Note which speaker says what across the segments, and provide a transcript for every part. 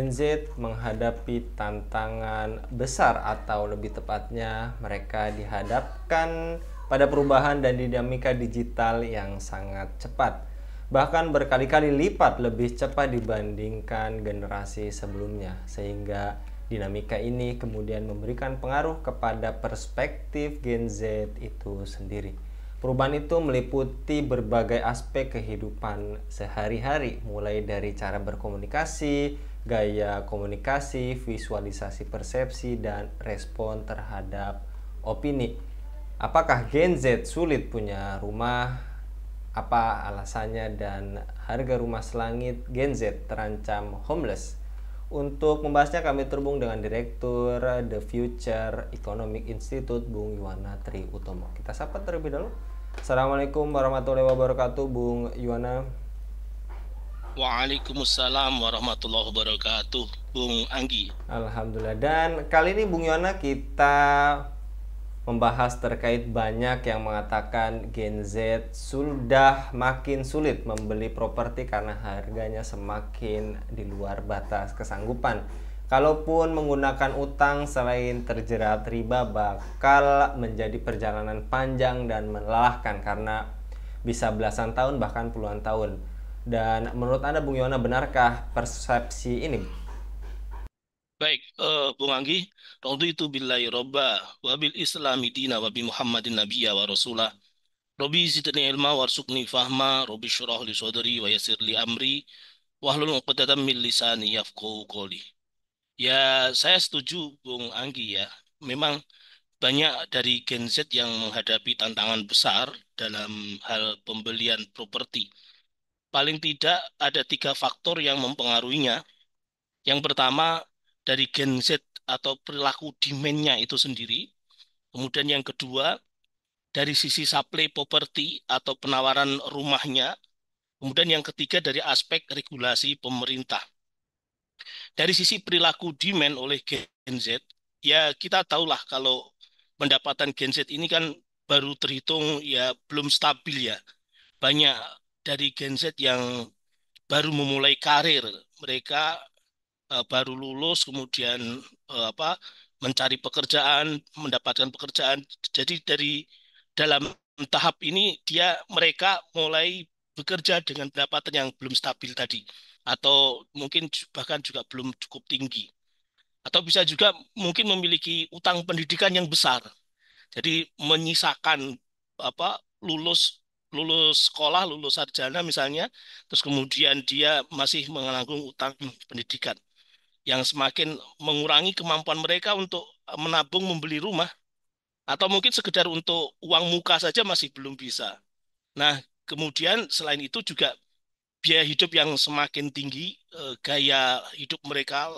Speaker 1: Gen Z menghadapi tantangan besar atau lebih tepatnya mereka dihadapkan pada perubahan dan dinamika digital yang sangat cepat. Bahkan berkali-kali lipat lebih cepat dibandingkan generasi sebelumnya. Sehingga dinamika ini kemudian memberikan pengaruh kepada perspektif Gen Z itu sendiri. Perubahan itu meliputi berbagai aspek kehidupan sehari-hari, mulai dari cara berkomunikasi, gaya komunikasi, visualisasi persepsi, dan respon terhadap opini. Apakah Gen Z sulit punya rumah? Apa alasannya dan harga rumah selangit Gen Z terancam homeless? Untuk membahasnya kami terhubung dengan Direktur The Future Economic Institute Bung Yuwana Tri Utomo. Kita sapa terlebih dahulu. Assalamualaikum warahmatullahi wabarakatuh Bung Yuwana.
Speaker 2: Waalaikumsalam warahmatullahi wabarakatuh, Bung Anggi.
Speaker 1: Alhamdulillah. Dan kali ini Bung Yuwana kita membahas terkait banyak yang mengatakan Gen Z sudah makin sulit membeli properti karena harganya semakin di luar batas kesanggupan. Kalaupun menggunakan utang selain terjerat riba bakal menjadi perjalanan panjang dan melelahkan karena bisa belasan tahun bahkan puluhan tahun. Dan menurut Anda Bung Yona, benarkah persepsi ini?
Speaker 2: Baik, Bung Anggi, raditu billahi robba wa bil islami dina wa bi Muhammadin nabiyya wa rasulah. Robbi zidni ilma warzuqni fahma, robbi syurah li sodri wa yasir li amri, wahlul 'uqdatam min lisani yafqahu qawli. Ya, saya setuju Bung Anggi ya. Memang banyak dari Gen Z yang menghadapi tantangan besar dalam hal pembelian properti. Paling tidak ada tiga faktor yang mempengaruhinya. Yang pertama dari Gen Z atau perilaku demand-nya itu sendiri. Kemudian yang kedua dari sisi supply properti atau penawaran rumahnya. Kemudian yang ketiga dari aspek regulasi pemerintah. Dari sisi perilaku demand oleh Gen Z, ya kita tahulah kalau pendapatan Gen Z ini kan baru terhitung ya belum stabil ya. Banyak dari Gen Z yang baru memulai karir. Mereka baru lulus kemudian apa mencari pekerjaan, mendapatkan pekerjaan. Jadi dari dalam tahap ini mereka mulai bekerja dengan pendapatan yang belum stabil tadi atau mungkin bahkan juga belum cukup tinggi. Atau bisa juga mungkin memiliki utang pendidikan yang besar. Jadi menyisakan lulus lulus sekolah, lulus sarjana misalnya, terus kemudian dia masih menanggung utang pendidikan yang semakin mengurangi kemampuan mereka untuk menabung membeli rumah atau mungkin sekedar untuk uang muka saja masih belum bisa. Nah, kemudian selain itu juga biaya hidup yang semakin tinggi, gaya hidup mereka,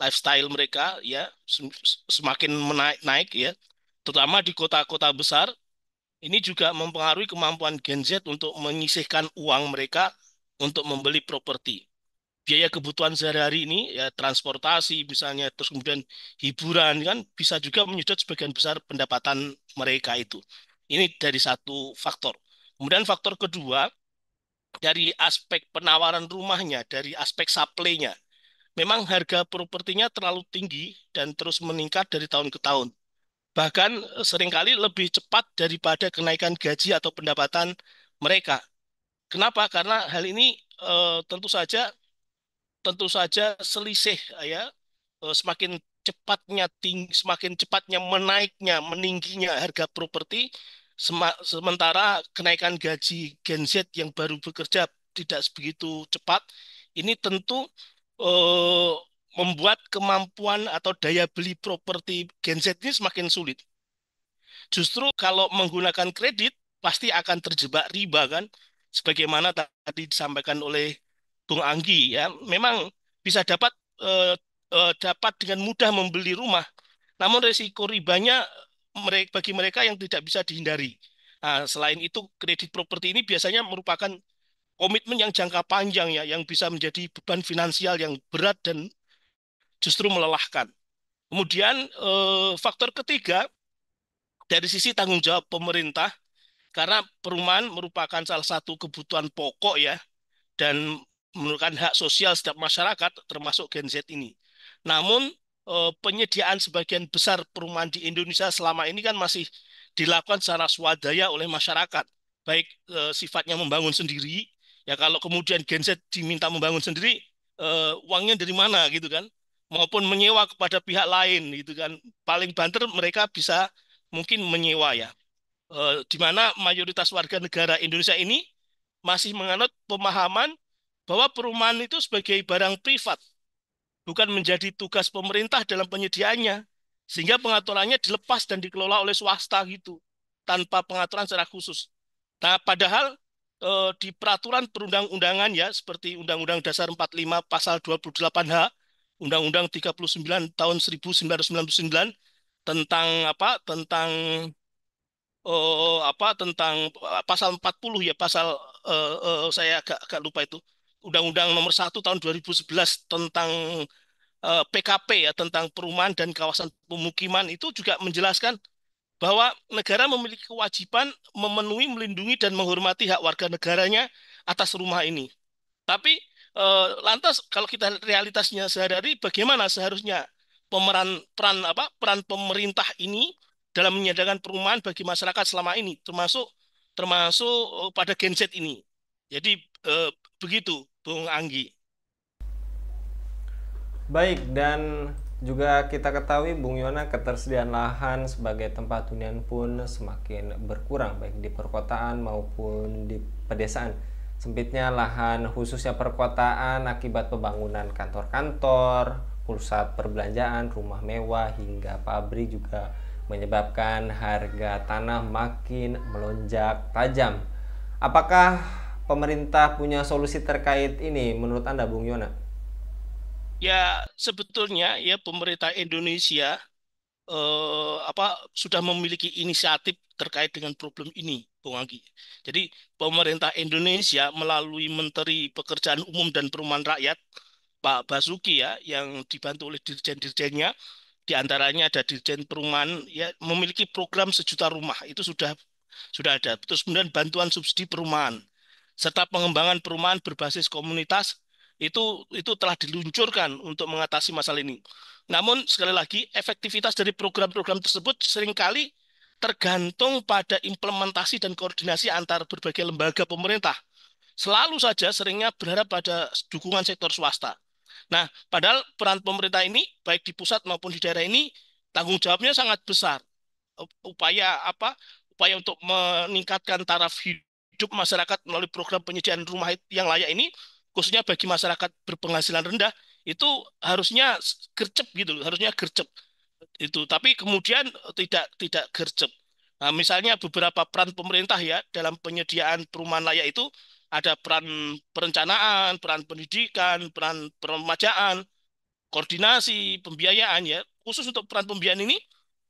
Speaker 2: lifestyle mereka ya semakin naik ya, terutama di kota-kota besar. Ini juga mempengaruhi kemampuan Gen Z untuk menyisihkan uang mereka untuk membeli properti. Biaya kebutuhan sehari-hari ini ya transportasi misalnya terus kemudian hiburan kan bisa juga menyedot sebagian besar pendapatan mereka itu. Ini dari satu faktor. Kemudian faktor kedua dari aspek penawaran rumahnya, dari aspek supply-nya. Memang harga propertinya terlalu tinggi dan terus meningkat dari tahun ke tahun. Bahkan seringkali lebih cepat daripada kenaikan gaji atau pendapatan mereka. Kenapa? Karena hal ini tentu saja selisih ya semakin semakin cepatnya menaiknya meningginya harga properti sementara kenaikan gaji Gen Z yang baru bekerja tidak begitu cepat ini tentu eh, membuat kemampuan atau daya beli properti Gen Z ini semakin sulit. Justru kalau menggunakan kredit pasti akan terjebak riba kan, sebagaimana tadi disampaikan oleh Bung Anggi ya, memang bisa dapat dengan mudah membeli rumah, namun resiko ribanya bagi mereka yang tidak bisa dihindari. Nah, selain itu kredit properti ini biasanya merupakan komitmen yang jangka panjang ya, yang bisa menjadi beban finansial yang berat dan justru melelahkan. Kemudian faktor ketiga dari sisi tanggung jawab pemerintah karena perumahan merupakan salah satu kebutuhan pokok ya dan menurunkan hak sosial setiap masyarakat, termasuk Gen Z ini. Namun penyediaan sebagian besar perumahan di Indonesia selama ini kan masih dilakukan secara swadaya oleh masyarakat, baik sifatnya membangun sendiri. Ya kalau kemudian Gen Z diminta membangun sendiri, uangnya dari mana gitu kan? Maupun menyewa kepada pihak lain gitu kan. Paling banter mereka bisa mungkin menyewa ya. Di mana mayoritas warga negara Indonesia ini masih menganut pemahaman bahwa perumahan itu sebagai barang privat, bukan menjadi tugas pemerintah dalam penyediaannya, sehingga pengaturannya dilepas dan dikelola oleh swasta gitu, tanpa pengaturan secara khusus. Nah, padahal di peraturan perundang-undangan ya, seperti Undang-Undang Dasar 45 Pasal 28H, Undang-Undang 39 tahun 1999 tentang apa? Tentang tentang pasal 40 ya, saya agak lupa itu. Undang-Undang nomor 1 tahun 2011 tentang PKP ya, tentang perumahan dan kawasan pemukiman itu juga menjelaskan bahwa negara memiliki kewajiban memenuhi, melindungi dan menghormati hak warga negaranya atas rumah ini. Tapi lantas kalau kita realitasnya sehari-hari, bagaimana seharusnya peran pemerintah ini dalam menyediakan perumahan bagi masyarakat selama ini, termasuk termasuk pada Gen Z ini. Jadi begitu, Bung Anggi.
Speaker 1: Baik, dan juga kita ketahui Bung Yona, ketersediaan lahan sebagai tempat hunian pun semakin berkurang baik di perkotaan maupun di pedesaan. Sempitnya lahan khususnya perkotaan akibat pembangunan kantor-kantor, pusat perbelanjaan, rumah mewah hingga pabrik juga menyebabkan harga tanah makin melonjak tajam. Apakah pemerintah punya solusi terkait ini menurut Anda Bung Yona?
Speaker 2: Ya sebetulnya ya pemerintah Indonesia sudah memiliki inisiatif terkait dengan problem ini, Bung Anggi. Jadi pemerintah Indonesia melalui Menteri Pekerjaan Umum dan Perumahan Rakyat Pak Basuki ya, yang dibantu oleh dirjen-dirjennya, di antaranya ada Dirjen Perumahan ya, memiliki program 1 juta rumah itu sudah ada. Terus kemudian bantuan subsidi perumahan serta pengembangan perumahan berbasis komunitas itu telah diluncurkan untuk mengatasi masalah ini. Namun sekali lagi efektivitas dari program-program tersebut seringkali tergantung pada implementasi dan koordinasi antar berbagai lembaga pemerintah. Selalu saja seringnya berharap pada dukungan sektor swasta. Nah, padahal peran pemerintah ini baik di pusat maupun di daerah ini tanggung jawabnya sangat besar. Upaya apa? Upaya untuk meningkatkan taraf hidup masyarakat melalui program penyediaan rumah yang layak ini, khususnya bagi masyarakat berpenghasilan rendah, itu harusnya gercep gitu, harusnya gercep itu. Tapi kemudian tidak gercep. Nah, misalnya beberapa peran pemerintah ya dalam penyediaan perumahan layak itu ada peran perencanaan, peran pendidikan, peran peremajaan, koordinasi, pembiayaan ya. Khusus untuk peran pembiayaan ini,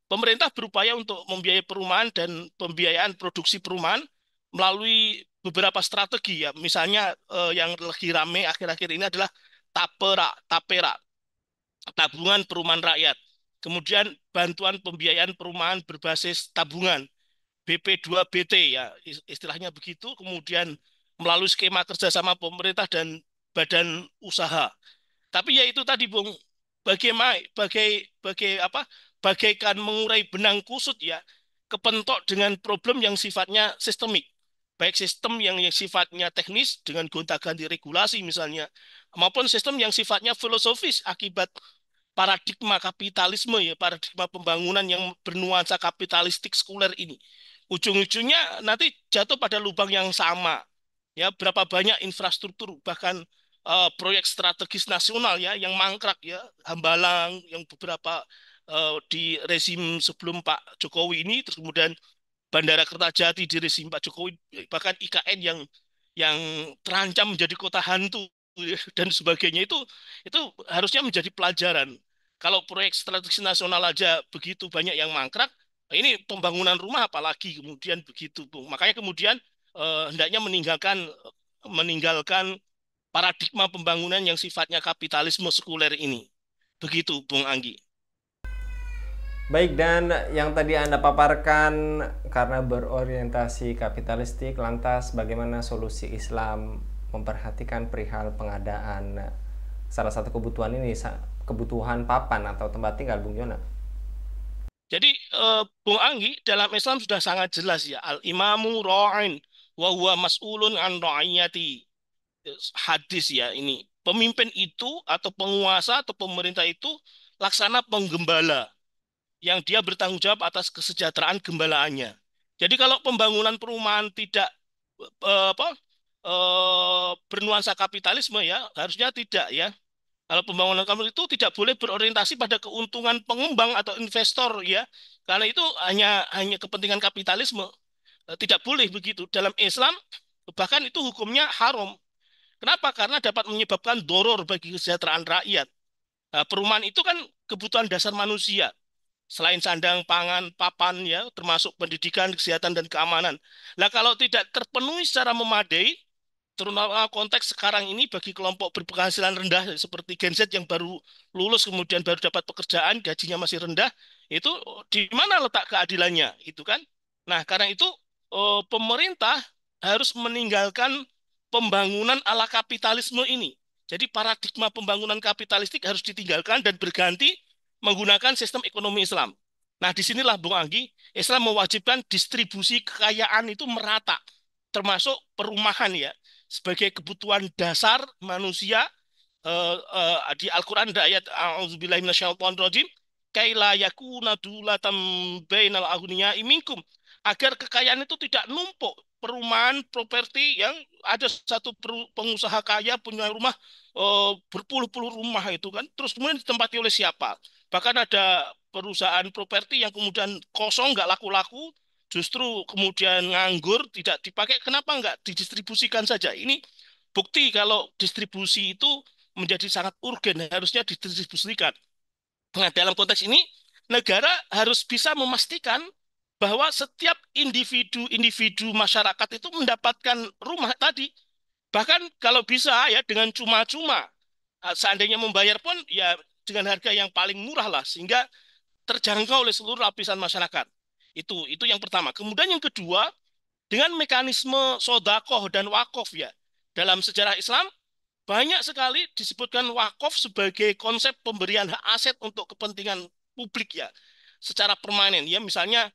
Speaker 2: pemerintah berupaya untuk membiayai perumahan dan pembiayaan produksi perumahan melalui beberapa strategi ya. Misalnya yang lagi rame akhir-akhir ini adalah TAPERA, tabungan perumahan rakyat. Kemudian bantuan pembiayaan perumahan berbasis tabungan, BP2BT ya, istilahnya begitu. Kemudian melalui skema kerjasama pemerintah dan badan usaha. Tapi ya itu tadi Bung, bagaimana bagaikan mengurai benang kusut ya, kepentok dengan problem yang sifatnya sistemik. Baik sistem yang sifatnya teknis dengan gonta-ganti regulasi misalnya, maupun sistem yang sifatnya filosofis akibat paradigma kapitalisme ya, paradigma pembangunan yang bernuansa kapitalistik sekuler ini. Ujung-ujungnya nanti jatuh pada lubang yang sama. Ya, berapa banyak infrastruktur bahkan proyek strategis nasional ya yang mangkrak ya, Hambalang yang beberapa di rezim sebelum Pak Jokowi ini, terus kemudian Bandara Kertajati di rezim Pak Jokowi, bahkan IKN yang terancam menjadi kota hantu dan sebagainya itu harusnya menjadi pelajaran. Kalau proyek strategis nasional aja begitu banyak yang mangkrak, ini pembangunan rumah apalagi kemudian begitu, Bung. Makanya kemudian hendaknya meninggalkan paradigma pembangunan yang sifatnya kapitalisme sekuler ini. Begitu, Bung Anggi.
Speaker 1: Baik, dan yang tadi Anda paparkan karena berorientasi kapitalistik, lantas bagaimana solusi Islam memperhatikan perihal pengadaan salah satu kebutuhan ini, kebutuhan papan atau tempat tinggal, Bung Yona?
Speaker 2: Jadi Bung Anggi, dalam Islam sudah sangat jelas ya, al-imamu ra'in wa huwa mas'ulun an ra'iyati. Hadis ya ini. Pemimpin itu atau penguasa atau pemerintah itu laksana penggembala yang dia bertanggung jawab atas kesejahteraan gembalaannya. Jadi kalau pembangunan perumahan tidak apa bernuansa kapitalisme ya, harusnya tidak ya. Kalau pembangunan kampung itu tidak boleh berorientasi pada keuntungan pengembang atau investor ya, karena itu hanya kepentingan kapitalisme. Tidak boleh begitu. Dalam Islam bahkan itu hukumnya haram. Kenapa? Karena dapat menyebabkan doror bagi kesejahteraan rakyat. Nah, perumahan itu kan kebutuhan dasar manusia. Selain sandang, pangan, papan, ya, termasuk pendidikan, kesehatan, dan keamanan. Nah, kalau tidak terpenuhi secara memadai, terutama konteks sekarang ini bagi kelompok berpenghasilan rendah seperti Gen Z yang baru lulus kemudian baru dapat pekerjaan, gajinya masih rendah, itu di mana letak keadilannya, itu kan? Nah, karena itu pemerintah harus meninggalkan pembangunan ala kapitalisme ini. Jadi paradigma pembangunan kapitalistik harus ditinggalkan dan berganti menggunakan sistem ekonomi Islam. Nah, disinilah Bung Anggi, Islam mewajibkan distribusi kekayaan itu merata, termasuk perumahan ya, sebagai kebutuhan dasar manusia. Di Al-Quran ada ayat A'udzubillahi minasyaitonirrajim, kaila yakuna dulatam bainal aghniya'i minkum, agar kekayaan itu tidak numpuk. Perumahan, properti yang ada satu pengusaha kaya punya rumah berpuluh-puluh rumah itu kan, terus kemudian ditempati oleh siapa? Bahkan ada perusahaan properti yang kemudian kosong, nggak laku-laku, justru kemudian nganggur, tidak dipakai. Kenapa nggak didistribusikan saja? Ini bukti kalau distribusi itu menjadi sangat urgen, harusnya didistribusikan. Nah, dalam konteks ini, negara harus bisa memastikan bahwa setiap individu-individu masyarakat itu mendapatkan rumah tadi. Bahkan kalau bisa ya dengan cuma-cuma. Seandainya membayar pun ya dengan harga yang paling murah lah, sehingga terjangkau oleh seluruh lapisan masyarakat. Itu yang pertama. Kemudian yang kedua, dengan mekanisme sodakoh dan wakof ya. Dalam sejarah Islam, banyak sekali disebutkan wakaf sebagai konsep pemberian hak aset untuk kepentingan publik ya, secara permanen ya, misalnya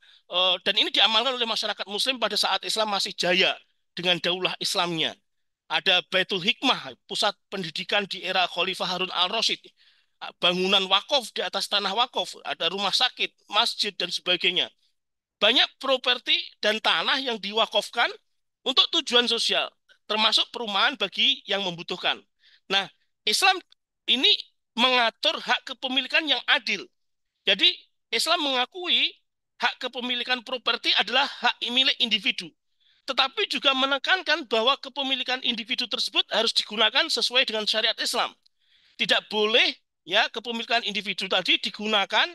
Speaker 2: dan ini diamalkan oleh masyarakat Muslim pada saat Islam masih jaya dengan daulah Islamnya. Ada Baitul Hikmah, pusat pendidikan di era Khalifah Harun al-Rasyid. Bangunan wakaf di atas tanah wakaf, ada rumah sakit, masjid dan sebagainya. Banyak properti dan tanah yang diwakafkan untuk tujuan sosial, termasuk perumahan bagi yang membutuhkan. Nah, Islam ini mengatur hak kepemilikan yang adil. Jadi, Islam mengakui hak kepemilikan properti adalah hak milik individu, tetapi juga menekankan bahwa kepemilikan individu tersebut harus digunakan sesuai dengan syariat Islam. Tidak boleh ya kepemilikan individu tadi digunakan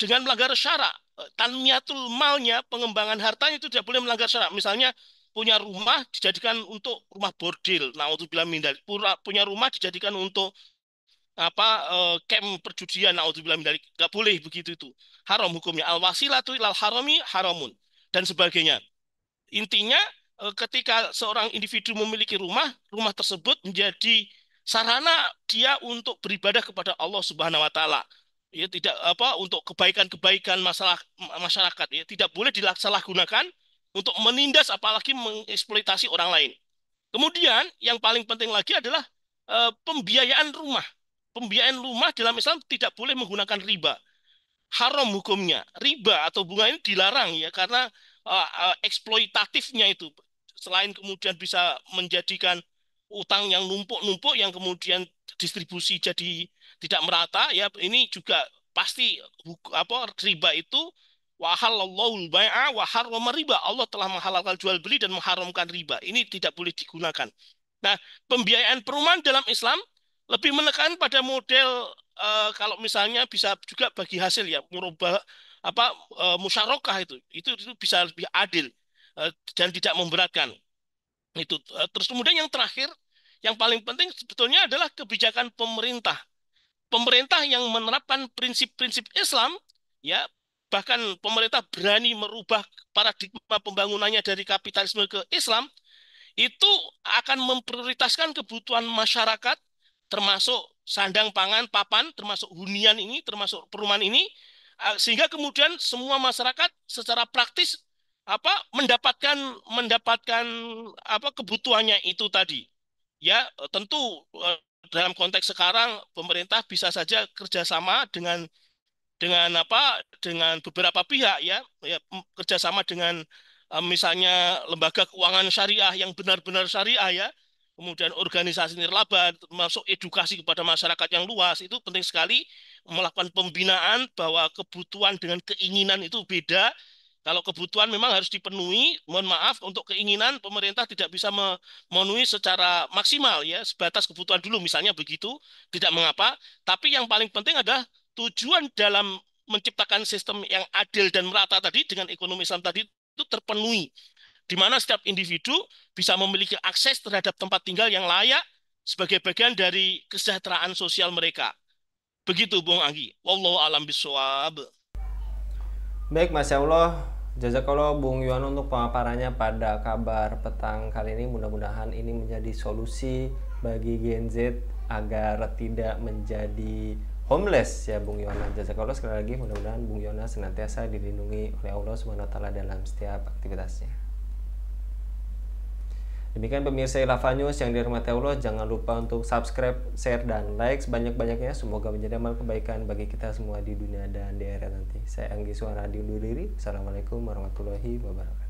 Speaker 2: dengan melanggar syarak. Tanmiyatul malnya, pengembangan hartanya itu tidak boleh melanggar syarak. Misalnya punya rumah dijadikan untuk rumah bordil, naudzubillah min dzalik. Punya rumah dijadikan untuk camp perjudian, naudzubillah min dzalik. Enggak boleh begitu itu. Haram hukumnya. Al wasilatu ilal harami haramun dan sebagainya. Intinya ketika seorang individu memiliki rumah, rumah tersebut menjadi sarana dia untuk beribadah kepada Allah Subhanahu wa taala. Ya tidak untuk kebaikan-kebaikan masalah masyarakat ya, tidak boleh disalahgunakan untuk menindas apalagi mengeksploitasi orang lain. Kemudian yang paling penting lagi adalah pembiayaan rumah. Pembiayaan rumah dalam Islam tidak boleh menggunakan riba, haram hukumnya. Riba atau bunga ini dilarang ya karena eksploitatifnya itu. Selain kemudian bisa menjadikan utang yang numpuk-numpuk yang kemudian distribusi jadi tidak merata ya, ini juga pasti riba itu wahallallahu bai'a wa harrama riba. Allah telah menghalalkan jual beli dan mengharamkan riba. Ini tidak boleh digunakan. Nah, pembiayaan perumahan dalam Islam lebih menekan pada model kalau misalnya bisa juga bagi hasil ya, merubah musyarakah itu bisa lebih adil dan tidak memberatkan. Itu terus kemudian yang terakhir, yang paling penting sebetulnya adalah kebijakan pemerintah. Pemerintah yang menerapkan prinsip-prinsip Islam, ya bahkan pemerintah berani merubah paradigma pembangunannya dari kapitalisme ke Islam, itu akan memprioritaskan kebutuhan masyarakat, termasuk sandang pangan, papan, termasuk hunian ini, termasuk perumahan ini, sehingga kemudian semua masyarakat secara praktis mendapatkan mendapatkan kebutuhannya itu tadi. Ya, tentu dalam konteks sekarang pemerintah bisa saja kerjasama dengan beberapa pihak ya kerjasama dengan misalnya lembaga keuangan syariah yang benar-benar syariah ya, kemudian organisasi nirlaba, masuk edukasi kepada masyarakat yang luas. Itu penting sekali melakukan pembinaan bahwa kebutuhan dengan keinginan itu beda. Kalau kebutuhan memang harus dipenuhi, mohon maaf, untuk keinginan pemerintah tidak bisa memenuhi secara maksimal ya, sebatas kebutuhan dulu misalnya begitu, tidak mengapa. Tapi yang paling penting adalah tujuan dalam menciptakan sistem yang adil dan merata tadi dengan ekonomi Islam tadi itu terpenuhi, di mana setiap individu bisa memiliki akses terhadap tempat tinggal yang layak sebagai bagian dari kesejahteraan sosial mereka. Begitu, Bung Anggi. Wallahu alam bisawab.
Speaker 1: Baik, Masya Allah. Jazakallah Bung Yuwono untuk pemaparannya pada kabar petang kali ini. Mudah-mudahan ini menjadi solusi bagi Gen Z agar tidak menjadi homeless ya Bung Yuwono. Jazakallah sekali lagi. Mudah-mudahan Bung Yuwono senantiasa dilindungi oleh Allah Subhanahu wa taala dalam setiap aktivitasnya. Demikian pemirsa Ilava News yang dirahmati Allah, jangan lupa untuk subscribe, share, dan like sebanyak-banyaknya. Semoga menjadi amal kebaikan bagi kita semua di dunia dan di akhirat nanti. Saya Anggi Suara undur diri. Assalamualaikum warahmatullahi wabarakatuh.